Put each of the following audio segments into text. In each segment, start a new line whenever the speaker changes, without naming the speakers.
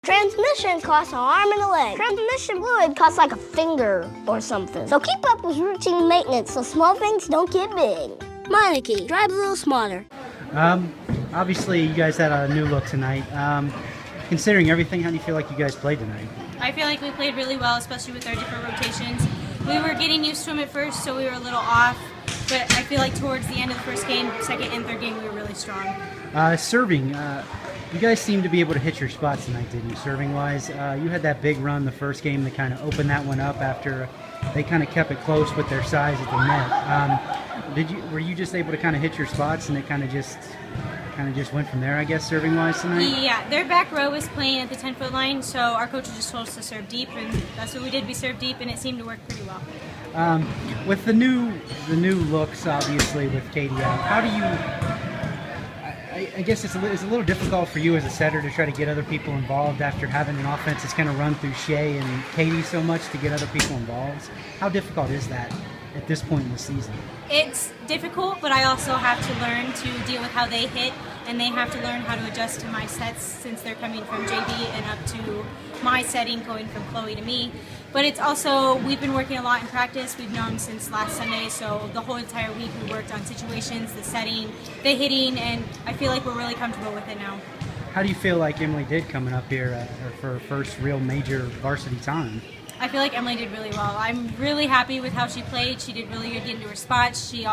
Transmission costs an arm and a leg. Transmission fluid costs like a finger or something. So keep up with routine maintenance so small things don't get big. Meineke, drive a little smarter.
Obviously, you guys had a new look tonight. Considering everything, how do you feel like you guys played tonight?
I feel like we played really well, especially with our different rotations. We were getting used to them at first, so we were a little off. But I feel like towards the end of the first game, second and third game, we were really strong.
Serving, you guys seemed to be able to hit your spots tonight, didn't you, serving-wise? You had that big run the first game that kind of opened that one up after they kind of kept it close with their size at the net. Were you just able to kind of hit your spots and it kind of just went from there, I guess, serving-wise tonight?
Yeah, their back row was playing at the 10-foot line, so our coach just told us to serve deep, and that's what we did. We served deep, and it seemed to work pretty well.
With the new looks, obviously, with Katie out, how do you... I guess it's a little difficult for you as a setter to try to get other people involved after having an offense that's kind of run through Shea and Katie so much to get other people involved. How difficult is that at this point in the season?
It's difficult, but I also have to learn to deal with how they hit, and they have to learn how to adjust to my sets since they're coming from JB and up to my setting going from Chloe to me. But it's also, we've been working a lot in practice. We've known since last Sunday, so the whole entire week we worked on situations, the setting, the hitting, and I feel like we're really comfortable with it now.
How do you feel like Emily did coming up here for her first real major varsity time?
I feel like Emily did really well. I'm really happy with how she played. She did really good getting to her spots. She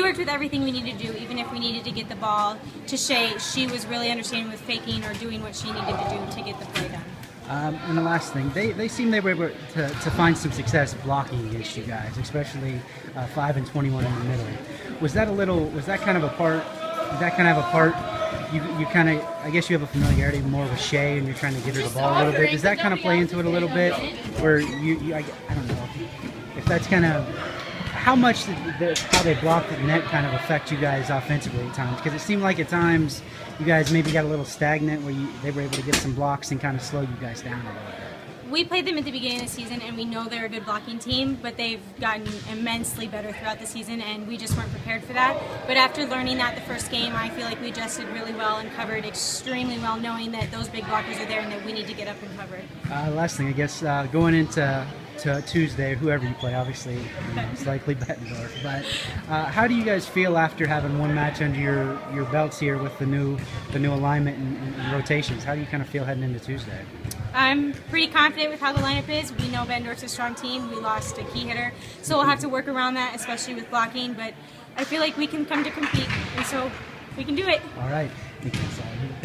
worked with everything we needed to do, even if we needed to get the ball to Shea. She was really understanding with faking or doing what she needed to do to get the play done.
And the last thing, they seem they were able to find some success blocking against you guys, especially 5 and 21 in the middle. Was that kind of a part? You kind of, I guess you have a familiarity more with Shea and you're trying to get her the ball a little bit. Does that kind of play into it a little bit? Where I don't know if that's kind of how much how they blocked the net kind of affect you guys offensively at times? Because it seemed like at times you guys maybe got a little stagnant where they were able to get some blocks and kind of slow you guys down a little bit.
We played them at the beginning of the season, and we know they're a good blocking team, but they've gotten immensely better throughout the season, and we just weren't prepared for that. But after learning that the first game, I feel like we adjusted really well and covered extremely well, knowing that those big blockers are there and that we need to get up and cover.
Last thing, I guess, going into Tuesday, whoever you play, obviously, it's likely Bettendorf. But how do you guys feel after having one match under your belts here with the new alignment and rotations? How do you kind of feel heading into Tuesday?
I'm pretty confident with how the lineup is. We know Bettendorf's a strong team. We lost a key hitter, so we'll have to work around that, especially with blocking. But I feel like we can come to compete, and so we can do it.
All right.